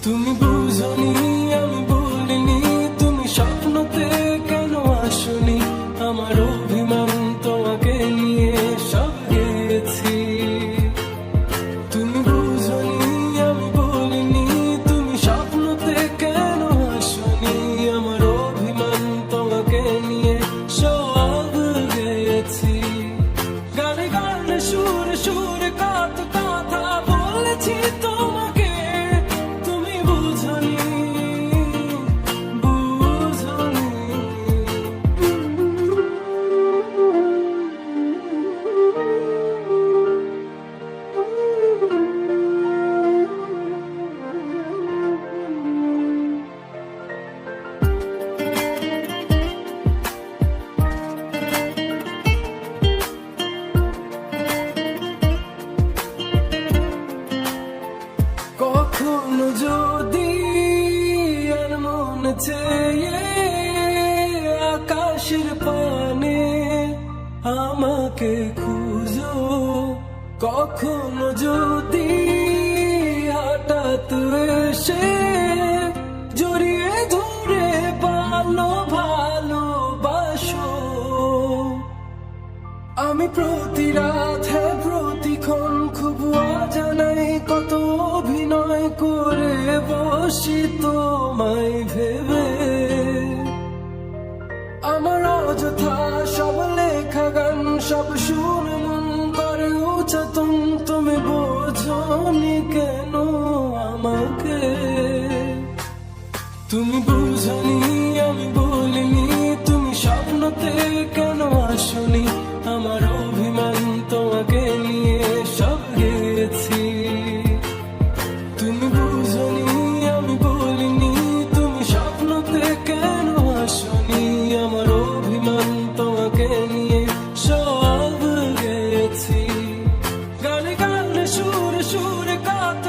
তুমি বুঝনি আমি বলিনি, তুমি স্বপ্নতে কেন আসনি, আমার অভিমান তোমাকে নিয়ে সব গেছি। তুমি বুঝনি আমি বলিনি, তুমি স্বপ্নতে কেন আসনি, আমার অভিমান তোমাকে নিয়ে সব গেছি। গানে গানে সুরে সুরে কত কথা বলেছি তোমাকে, কখনো যদি আর মন চেয়ে আকাশের পানে আমাকে খুঁজো, কখনো যদি হঠাৎ এসে জড়িয়ে ধরে ভালোবাসো, আমি প্রতি রাত প্রতিক্ষণ খুব অজানাই কত অভিনয় করে বসি তোমায় ভেবে। আমার অযথা সব লেখা গান সব শুনে মন করে উচ্চতম, তুমি বোঝনি কেন আমাকে। তুমি বুঝনি আমি বলিনি, তুমি স্বপ্নতে কেন আসনি, আমার অভিমান তোমাকে নিয়ে সব গেছি। তুমি বুঝনি আমি বলিনি, তুমি স্বপ্নতে কেন আসনি, আমার অভিমান তোমাকে নিয়ে সব গেছি। গানে গানে সুরে সুরে কত